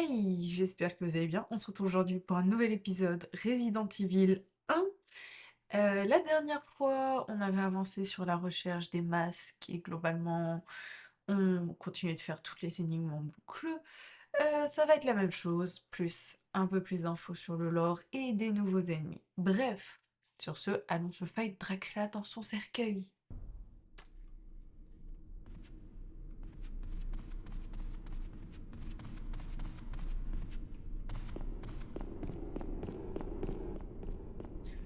Hey, j'espère que vous allez bien. On se retrouve aujourd'hui pour un nouvel épisode Resident Evil 1. La dernière fois, on avait avancé sur la recherche des masques et globalement, on continuait de faire toutes les énigmes en boucle. Ça va être la même chose, plus un peu plus d'infos sur le lore et des nouveaux ennemis. Bref, sur ce, allons se fight Dracula dans son cercueil.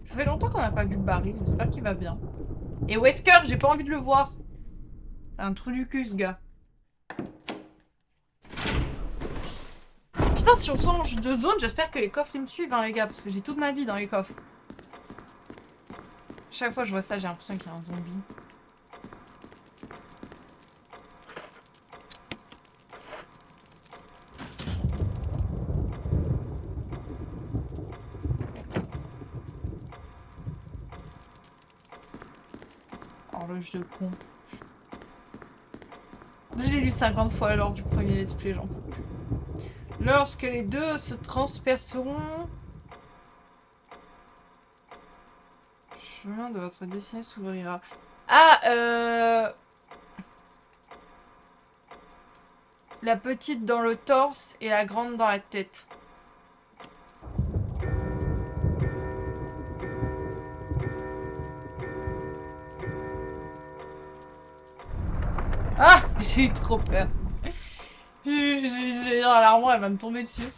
Ça fait longtemps qu'on n'a pas vu Barry, j'espère qu'il va bien. Et Wesker, j'ai pas envie de le voir. C'est un trou du cul, ce gars. Putain, si on change de zone, j'espère que les coffres ils me suivent, hein, les gars, parce que j'ai toute ma vie dans les coffres. Chaque fois que je vois ça, j'ai l'impression qu'il y a un zombie. Horloge de con. Je l'ai lu 50 fois lors du premier let's play, j'en peux plus. Lorsque les deux se transperceront... Le chemin de votre destinée s'ouvrira. Ah, la petite dans le torse et la grande dans la tête. Ah, j'ai eu trop peur. J'ai l'armoire, elle va me tomber dessus.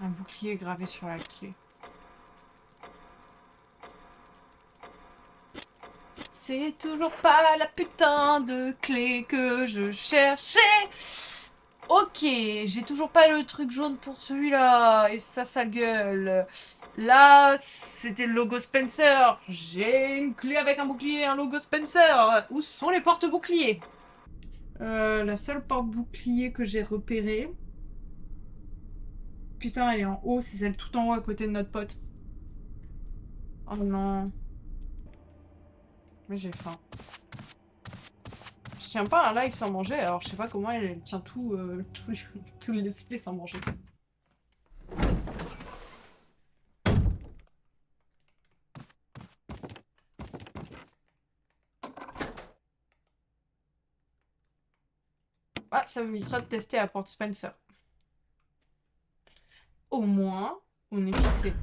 Un bouclier gravé sur la clé. C'est toujours pas la putain de clé que je cherchais. Ok, j'ai toujours pas le truc jaune pour celui-là. Et ça, sale gueule. Là, c'était le logo Spencer. J'ai une clé avec un bouclier et un logo Spencer. Où sont les porte-boucliers? La seule porte-bouclier que j'ai repérée... Putain, elle est en haut. C'est celle tout en haut à côté de notre pote. Oh non. Mais j'ai faim. Je tiens pas un live sans manger, alors je sais pas comment elle tient tout les let's play sans manger. Ah, ça m'évitera de tester la porte Spencer. Au moins, on est fixé.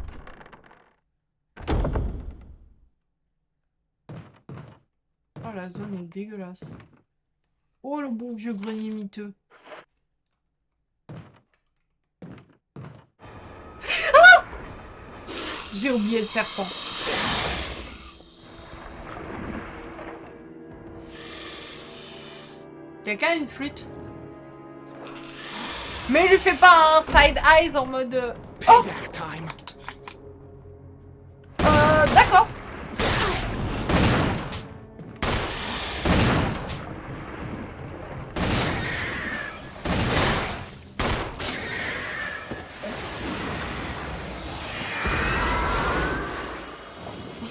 Oh, la zone est dégueulasse. Oh, le bon vieux grenier miteux. Ah! J'ai oublié le serpent. Quelqu'un a une flûte? Mais il lui fait pas un side eyes en mode... Oh! D'accord.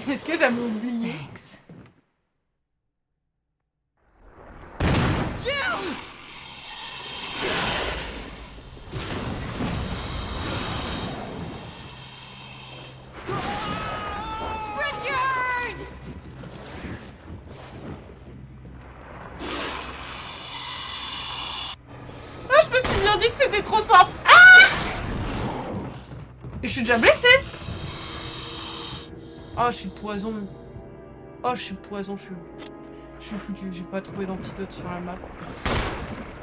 Est-ce que j'avais oublié? Ah, je me suis bien dit que c'était trop simple. Ah! Et je suis déjà blessée. Oh, je suis poison. Oh, je suis poison, je suis foutu. J'ai pas trouvé d'antidote sur la map.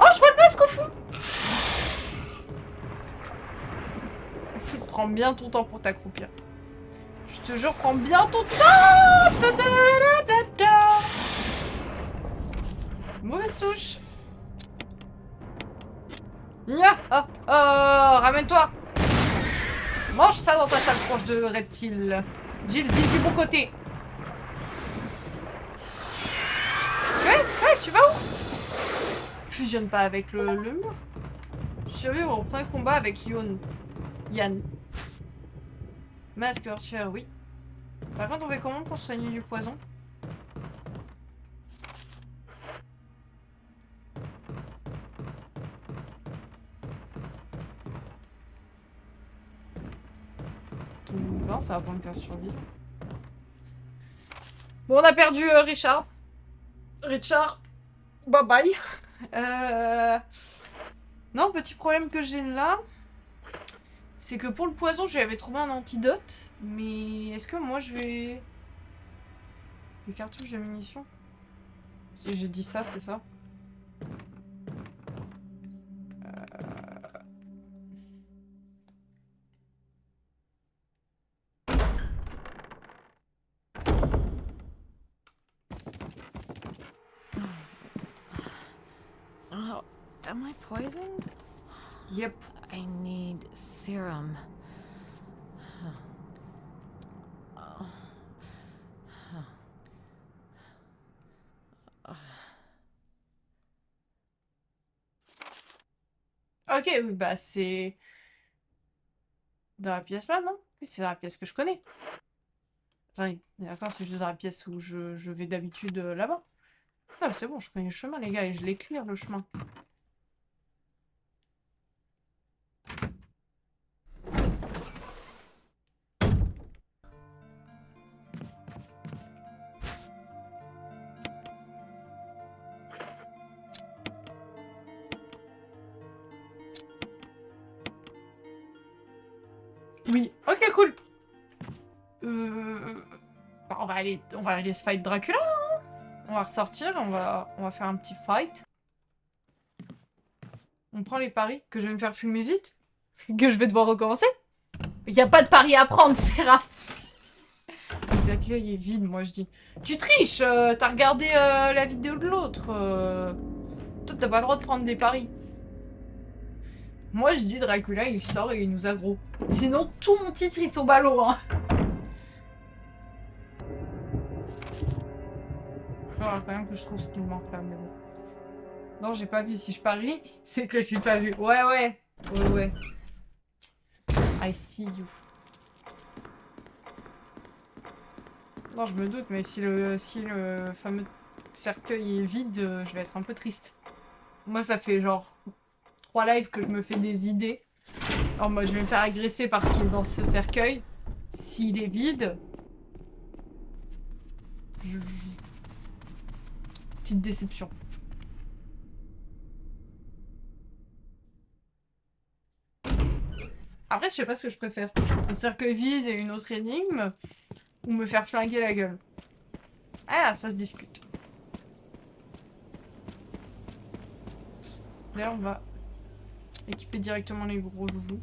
Oh, je vois le masque au fond. Prends bien ton temps pour t'accroupir. Je te jure, prends bien ton temps. Ta -ta -ta -ta -ta -ta. Mauvaise souche. Nya, oh, oh, ramène-toi. Mange ça dans ta sale tronche de reptile. Jill, vise du bon côté. Ouais, tu vas où? Fusionne pas avec le mur. Survivre au premier combat avec Yann. Masque tueur, oui. Par contre, on fait comment pour soigner du poison? Ton vin, ça va pas me faire survivre. Bon, on a perdu Richard. Richard, bye bye. Non, petit problème que j'ai là, c'est que pour le poison, je lui avais trouvé un antidote. Mais est-ce que moi, je vais... Des cartouches de munitions? Si j'ai dit ça, c'est ça. Oh, am I poisoned? Yep. I need serum. Ok, oui, bah c'est... Dans la pièce là, non? Oui, c'est dans la pièce que je connais. Attendez, d'accord, c'est juste dans la pièce où je vais d'habitude là-bas. Ah, c'est bon, je connais le chemin, les gars, et je l'éclaire, le chemin. Oui, ok, cool. Bah, on va aller se fight Dracula, hein. On va ressortir, on va faire un petit fight. On prend les paris, que je vais me faire fumer vite. Que je vais devoir recommencer. Il n'y a pas de pari à prendre, Séraph. Le cercueil est vide, moi je dis. Tu triches, t'as regardé la vidéo de l'autre. Toi, t'as pas le droit de prendre des paris. Moi je dis Dracula, il sort et il nous aggro. Sinon, tout mon titre, il tombe à l'eau, hein. Alors, quand même que je trouve ce qui me manque là, mais bon. Non, j'ai pas vu. Si je parie, c'est que je suis pas vu. Ouais, ouais. Ouais, ouais. I see you. Non, je me doute, mais si le fameux cercueil est vide, je vais être un peu triste. Moi, ça fait genre 3 lives que je me fais des idées. En mode, je vais me faire agresser parce qu'il est dans ce cercueil. S'il est vide... Petite déception. Après, je sais pas ce que je préfère. Un cercueil vide et une autre énigme, ou me faire flinguer la gueule. Ah, ça se discute. D'ailleurs, on va équiper directement les gros joujoux.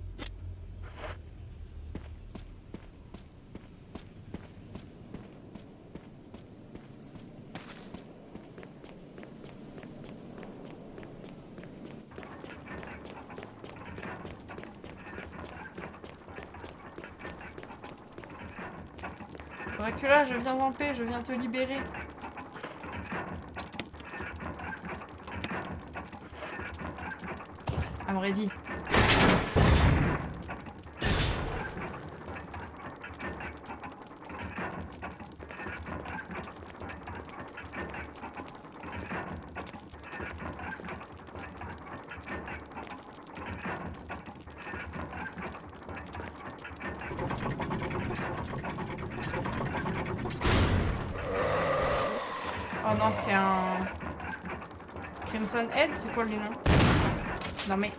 Dracula, je viens en paix, je viens te libérer. I'm ready. Oh non, c'est un... Crimson Head, c'est quoi le nom? Non mais...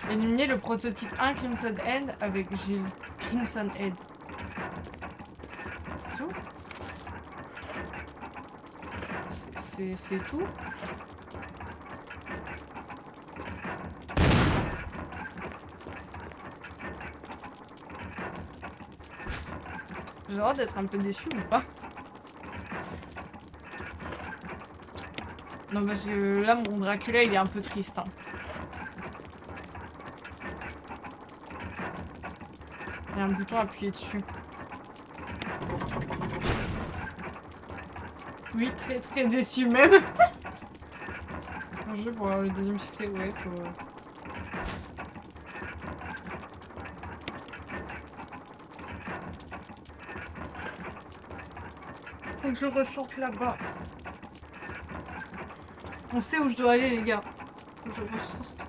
Éliminer le prototype 1 Crimson Head avec Gilles. Crimson Head. Sous. C'est tout. J'ai le droit d'être un peu déçu ou pas? Non, parce que là, mon Dracula, il est un peu triste. Hein. Il y a un bouton à appuyer dessus. Oui, très très déçu même. Un jeu pour avoir le deuxième succès, ouais, faut... Faut que je ressorte là-bas. On sait où je dois aller, les gars. Faut que je ressorte.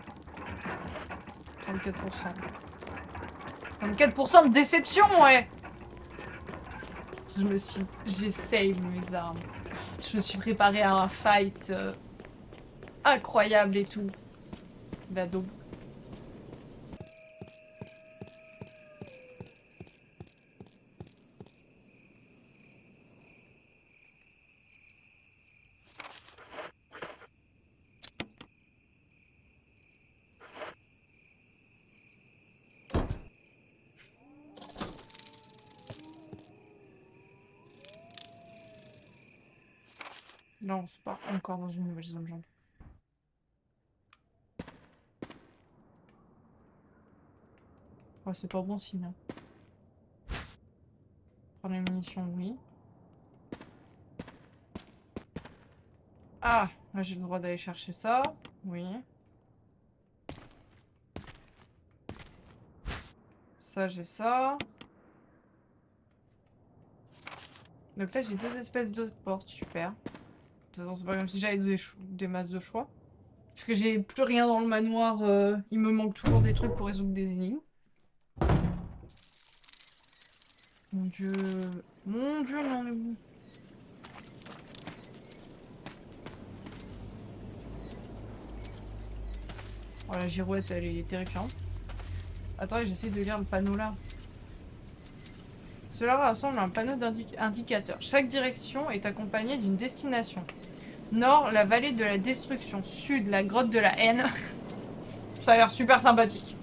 34%. 34% de déception, ouais. J'essaye mes armes. Je me suis préparée à un fight incroyable et tout. La daube. Non, c'est pas encore dans une nouvelle zone, genre. Oh, c'est pas bon signe. Hein. Prendre les munitions, oui. Ah, là j'ai le droit d'aller chercher ça. Oui. Ça, j'ai ça. Donc là, j'ai deux espèces de portes. Super. De toute façon, c'est pas comme si j'avais des masses de choix. Parce que j'ai plus rien dans le manoir. Il me manque toujours des trucs pour résoudre des énigmes. Mon dieu. Mon dieu, mais on est où? Oh, la girouette, elle est terrifiante. Attends, j'essaie de lire le panneau là. Cela rassemble un panneau d'indicateur. Chaque direction est accompagnée d'une destination. Nord, la vallée de la destruction. Sud, la grotte de la haine. Ça a l'air super sympathique.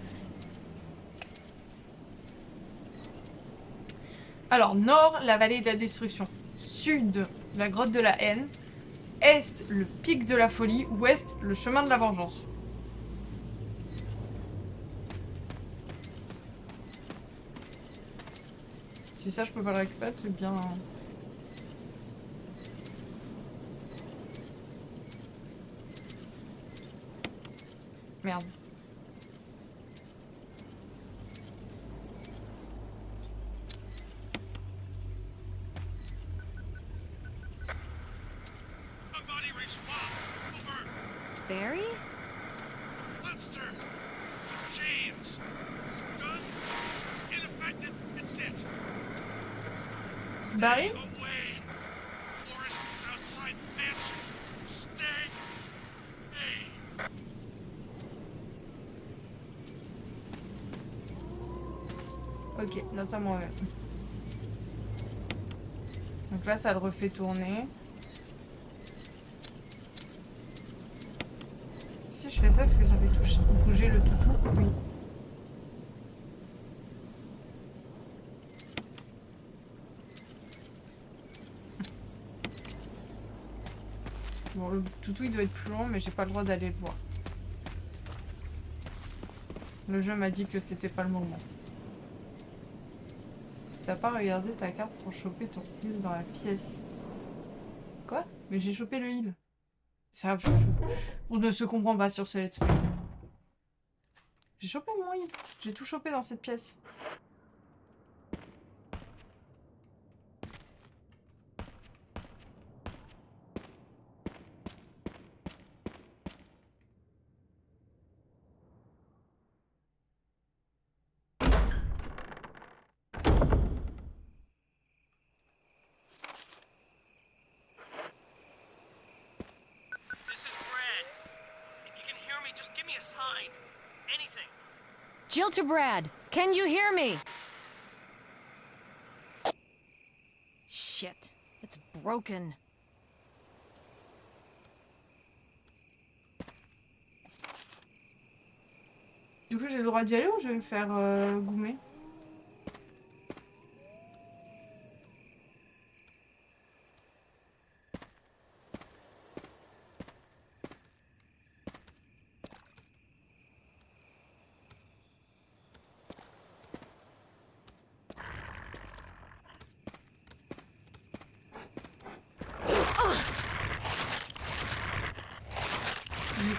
Alors, nord, la vallée de la destruction. Sud, la grotte de la haine. Est, le pic de la folie. Ouest, le chemin de la vengeance. Si ça, je peux pas le récupérer, c'est bien... Merde. Barry? Monster! James! Gun! Ineffective! It's it! Barry? Stay away! Forest outside mansion! Stay! Hey! Ok, notamment ouais. Donc là, ça le refait tourner. Si je fais ça, est-ce que ça fait bouger le toutou? Oui. Bon, le toutou, il doit être plus loin, mais j'ai pas le droit d'aller le voir. Le jeu m'a dit que c'était pas le moment. T'as pas regardé ta carte pour choper ton heal dans la pièce? Quoi? Mais j'ai chopé le heal. C'est grave, on ne se comprend pas sur ce let's play. J'ai chopé mon heal. J'ai tout chopé dans cette pièce. This is Brad. If you can hear me, just give me a sign. Anything. Jill to Brad. Can you hear me? Shit. It's broken. Du coup, j'ai le droit d'y aller ou je vais me faire goumer?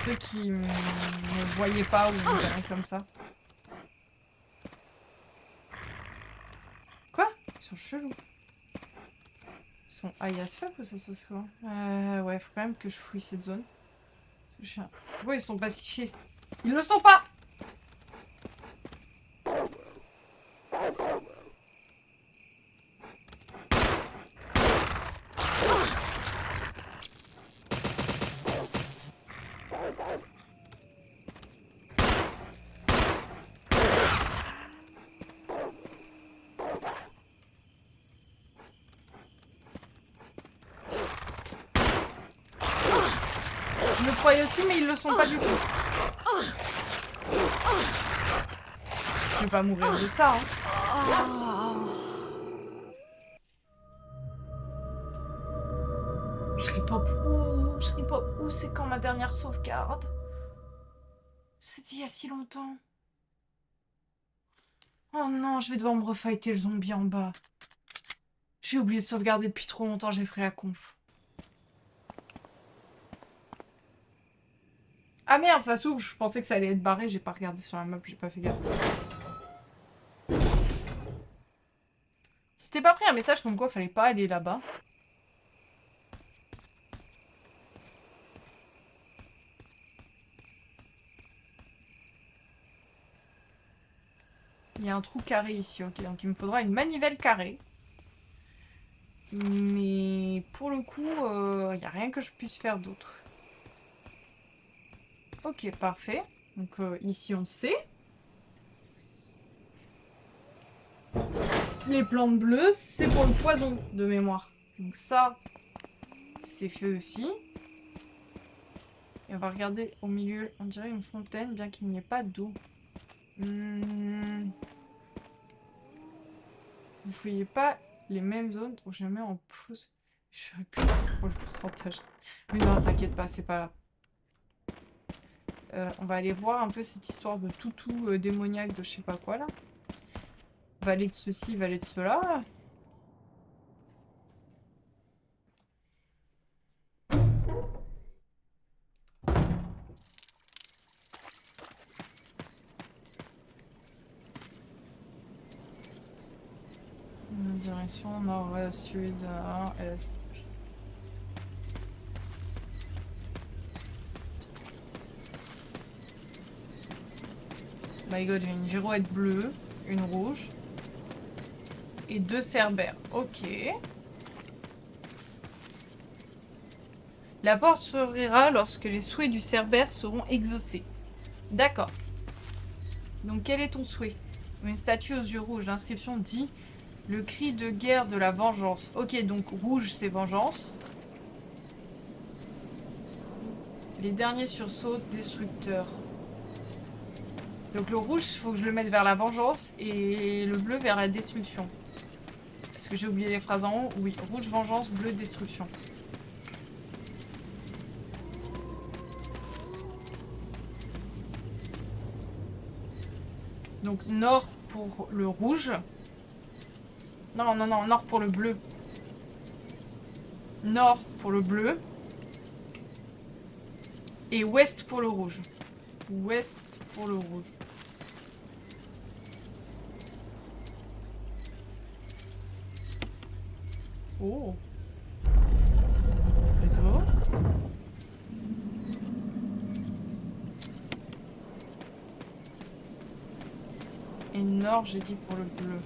ceux qui ne voyaient pas ou rien comme ça. Quoi? Ils sont chelous. Ils sont high as fuck ou ça se passe quoi? Ouais, faut quand même que je fouille cette zone. Ouais, ils sont pacifiés. Ils le sont pas! Je le croyais aussi, mais ils le sont pas du tout. Je vais pas mourir de ça, hein. Je repop où c'est quand ma dernière sauvegarde? C'était il y a si longtemps. Oh non, je vais devoir me refighter le zombie en bas. J'ai oublié de sauvegarder depuis trop longtemps, j'ai fait la conf. Ah merde, ça s'ouvre, je pensais que ça allait être barré, j'ai pas regardé sur la map, j'ai pas fait gaffe. C'était pas pris un message comme quoi fallait pas aller là-bas. Il y a un trou carré ici, ok, donc il me faudra une manivelle carrée. Mais pour le coup, il n'y a rien que je puisse faire d'autre. Ok, parfait. Donc ici on sait. Les plantes bleues, c'est pour le poison de mémoire. Donc ça, c'est fait aussi. Et on va regarder au milieu, on dirait une fontaine, bien qu'il n'y ait pas d'eau. Vous voyez pas les mêmes zones où je mets en pouce. Je ferai plus pour le pourcentage. Mais non, t'inquiète pas, c'est pas là. On va aller voir un peu cette histoire de toutou démoniaque de je sais pas quoi là. Vallée de ceci, vallée de cela. Direction nord-ouest, sud, est. My god, j'ai une girouette bleue, une rouge et 2 cerbères. Ok. La porte s'ouvrira lorsque les souhaits du cerbère seront exaucés. D'accord. Donc quel est ton souhait? Une statue aux yeux rouges. L'inscription dit le cri de guerre de la vengeance. Ok, donc rouge c'est vengeance. Les derniers sursauts destructeurs. Donc le rouge, il faut que je le mette vers la vengeance et le bleu vers la destruction. Est-ce que j'ai oublié les phrases en haut? Oui, rouge vengeance, bleu destruction. Donc nord pour le rouge. Non, non, non, nord pour le bleu. Nord pour le bleu. Et ouest pour le rouge. Ouest pour le rouge. Oh. Let's go. Et nord, j'ai dit pour le bleu.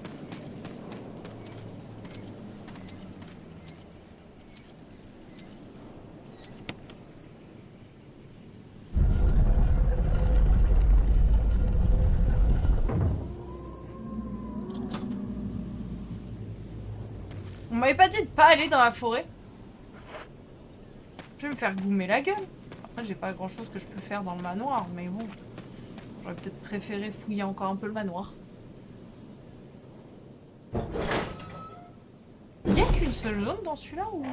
On m'avait pas dit de pas aller dans la forêt. Je vais me faire goumer la gueule. Après, j'ai pas grand chose que je peux faire dans le manoir, mais bon. J'aurais peut-être préféré fouiller encore un peu le manoir. Il n'y a qu'une seule zone dans celui-là ou...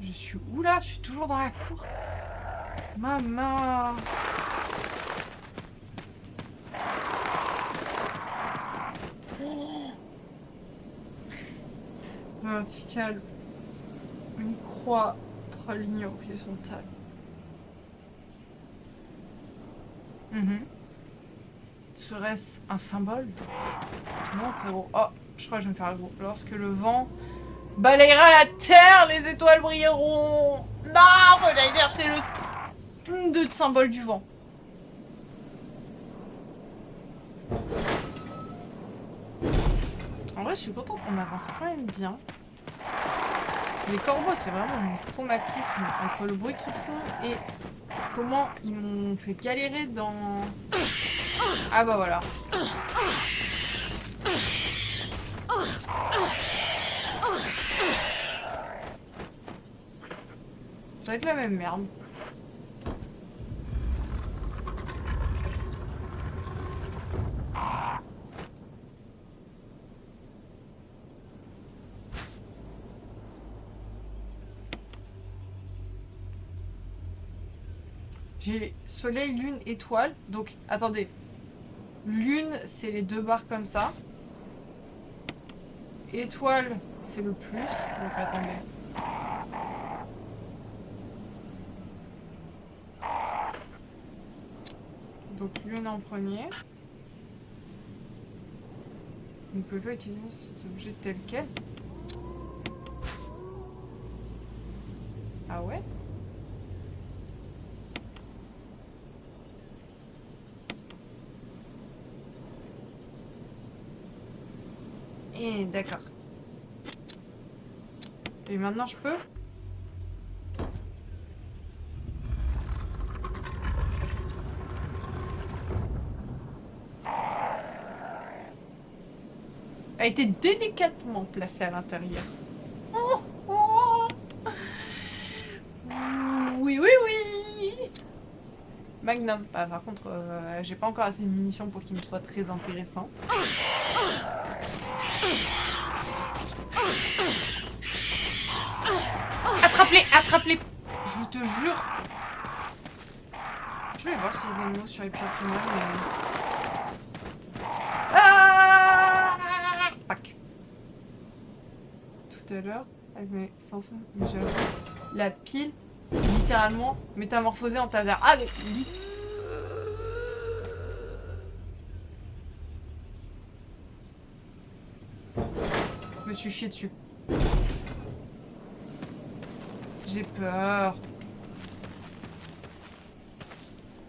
Je suis où là? Je suis toujours dans la cour. Maman. Vertical. Une croix, 3 lignes horizontales. Mhm. Serait-ce un symbole? Non, frérot. Oh, je crois que je vais me faire gros. Lorsque le vent balayera la terre, les étoiles brilleront. Non, faut aller chercher le symbole du vent. En vrai, je suis contente, on avance quand même bien. Les corbeaux, c'est vraiment un traumatisme entre le bruit qu'ils font et comment ils m'ont fait galérer dans... Ah bah voilà. Ça va être la même merde. J'ai soleil, lune, étoile. Donc, attendez. Lune, c'est les deux barres comme ça. Étoile, c'est le plus. Donc, attendez. Donc, lune en premier. On ne peut pas utiliser cet objet tel quel. Ah ouais? Et d'accord. Et maintenant, je peux? A été délicatement placée à l'intérieur. Oh, oh. Oui, oui, oui. Magnum. Bah, par contre, j'ai pas encore assez de munitions pour qu'il me soit très intéressant. Attrape-les, attrape-les. Je te jure. Je vais voir s'il y a des mots sur les pierres tournelles, mais... Ah, pack. Tout à l'heure, avec mes sens... La pile, c'est littéralement métamorphosée en taser. Ah, mais... Je me suis chié dessus. J'ai peur.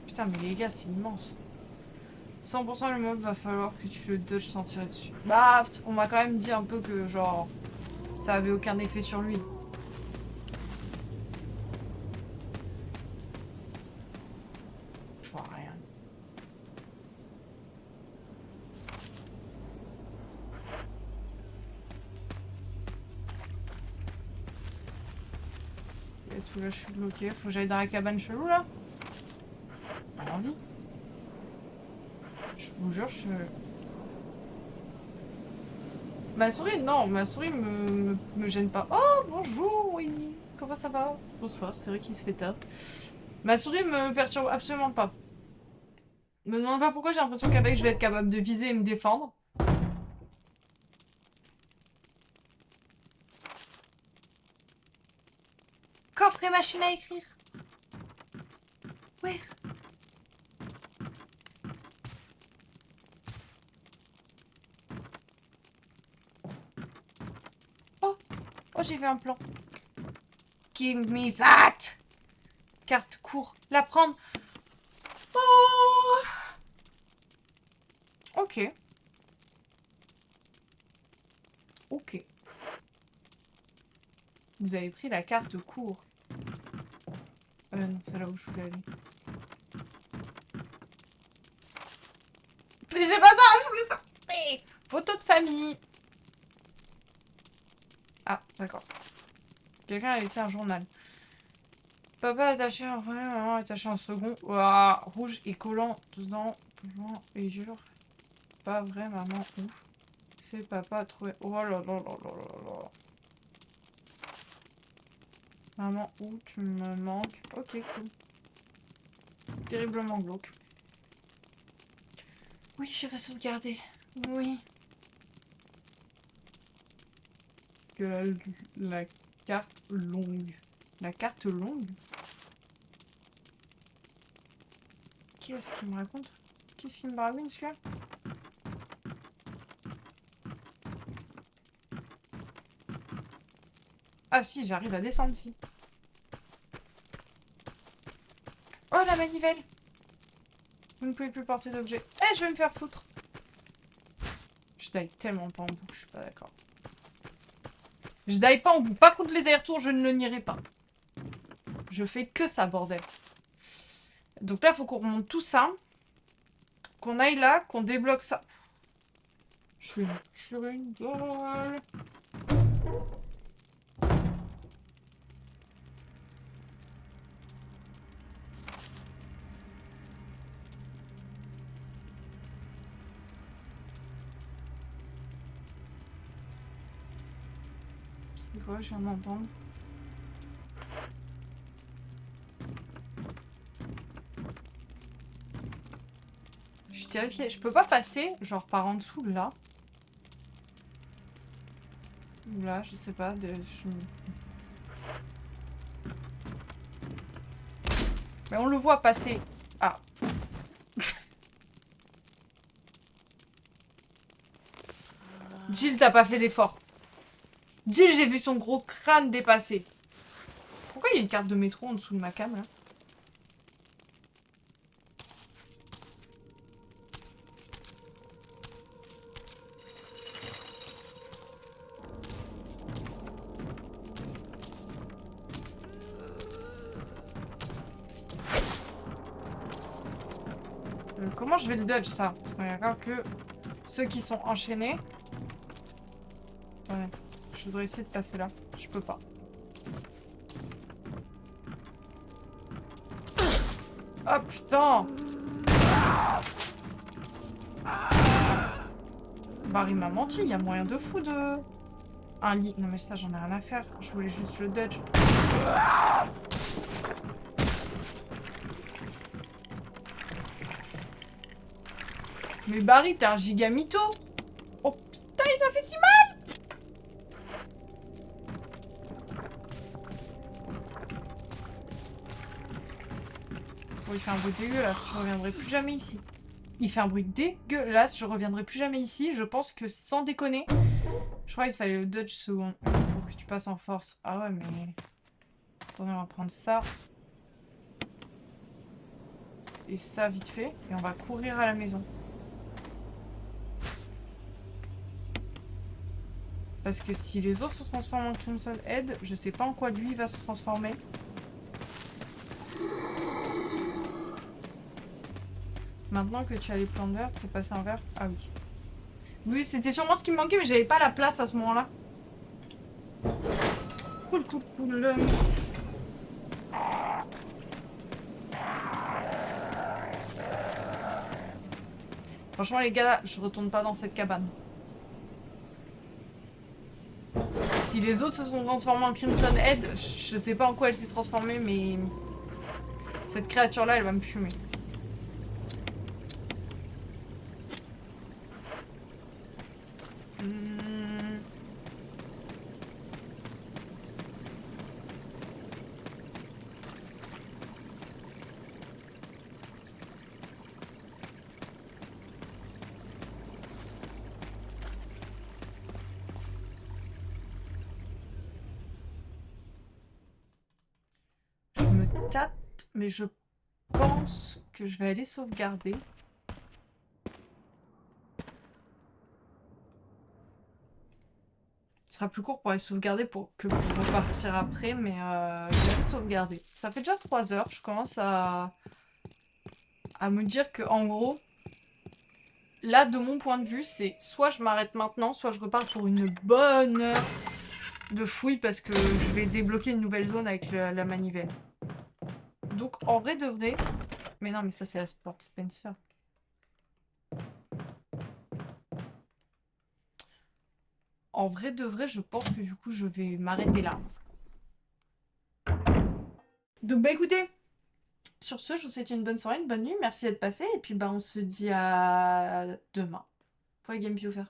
Putain, mais les gars, c'est immense. 100% le mob, va falloir que tu le dodges sans tirer dessus. Bah, on m'a quand même dit un peu que, genre, ça avait aucun effet sur lui. Je vois rien. Et tout là, je suis bloquée. Faut que j'aille dans la cabane chelou, là. Pas envie. Je vous jure, je... Ma souris, non, ma souris me gêne pas. Oh, bonjour, oui. Comment ça va? Bonsoir, c'est vrai qu'il se fait tard. Ma souris me perturbe absolument pas. Me demande pas pourquoi j'ai l'impression qu'avec je vais être capable de viser et me défendre. Coffre et machine à écrire. Ouais. Oh, oh, j'ai vu un plan. Give me that. Carte court. La prendre. Oh. Ok. Ok. Vous avez pris la carte court. Non, c'est là où je voulais aller. Mais c'est pas ça, je voulais sortir. Photo de famille. Ah, d'accord. Quelqu'un a laissé un journal. Papa attaché en premier, maman attaché en second. Ouah, rouge et collant dedans. Blanc et dur. Pas vrai, maman, ouf. C'est papa trouvé. Oh là là là là là là. Maman, où tu me manques. Ok, cool. Terriblement glauque. Oui, je vais sauvegarder. Oui. Que la carte longue. La carte longue? Qu'est-ce qu'il me raconte? Qu'est-ce qu'il me baragouine celui-là? Ah si, j'arrive à descendre ici. Oh la manivelle! Vous ne pouvez plus porter d'objet. Eh, je vais me faire foutre! Je dive tellement pas en boucle, je suis pas d'accord. Je dive pas en boucle. Par contre, les allers-retours, je ne le nierai pas. Je fais que ça, bordel. Donc là, il faut qu'on remonte tout ça. Qu'on aille là, qu'on débloque ça. Je suis sur une gueule. C'est quoi, je viens d'entendre? Je suis terrifiée. Je peux pas passer, genre par en dessous, là. Ou là, je sais pas. Mais on le voit passer. Ah. Jill, t'as pas fait d'effort. Jill, j'ai vu son gros crâne dépasser. Pourquoi il y a une carte de métro en dessous de ma cam, là? Comment je vais le dodge, ça? Parce qu'il y a encore que ceux qui sont enchaînés. Attendez, je voudrais essayer de passer là. Je peux pas. Oh putain! Barry m'a menti, il y a moyen de fou de... Un lit. Non mais ça, j'en ai rien à faire. Je voulais juste le dodge. Mais Barry, t'es un giga mytho! Oh putain, il m'a fait si mal! Bon, il fait un bruit dégueulasse, je reviendrai plus jamais ici. Il fait un bruit dégueulasse, je reviendrai plus jamais ici. Je pense que sans déconner, je crois qu'il fallait le dodge seconde pour que tu passes en force. Ah ouais, mais... Attendez, on va prendre ça. Et ça, vite fait. Et on va courir à la maison. Parce que si les autres se transforment en Crimson Head, je sais pas en quoi lui va se transformer. Maintenant que tu as les plantes vertes, c'est passé en vert. Ah oui. Oui, c'était sûrement ce qui me manquait, mais j'avais pas la place à ce moment-là. Cool, cool, cool. Franchement, les gars, je retourne pas dans cette cabane. Si les autres se sont transformés en Crimson Head, je sais pas en quoi elle s'est transformée, mais... Cette créature-là, elle va me fumer. Je me tâte, mais je pense que je vais aller sauvegarder. Ce sera plus court pour aller sauvegarder que pour repartir après, mais je vais aller sauvegarder. Ça fait déjà 3 heures, je commence à me dire que en gros, là de mon point de vue, c'est soit je m'arrête maintenant, soit je repars pour une bonne heure de fouille parce que je vais débloquer une nouvelle zone avec la manivelle. Donc en vrai de vrai... Mais non, mais ça c'est la porte Spencer. En vrai de vrai, je pense que du coup, je vais m'arrêter là. Donc bah écoutez, sur ce, je vous souhaite une bonne soirée, une bonne nuit. Merci d'être passé. Et puis bah on se dit à demain pour les Game Piofer.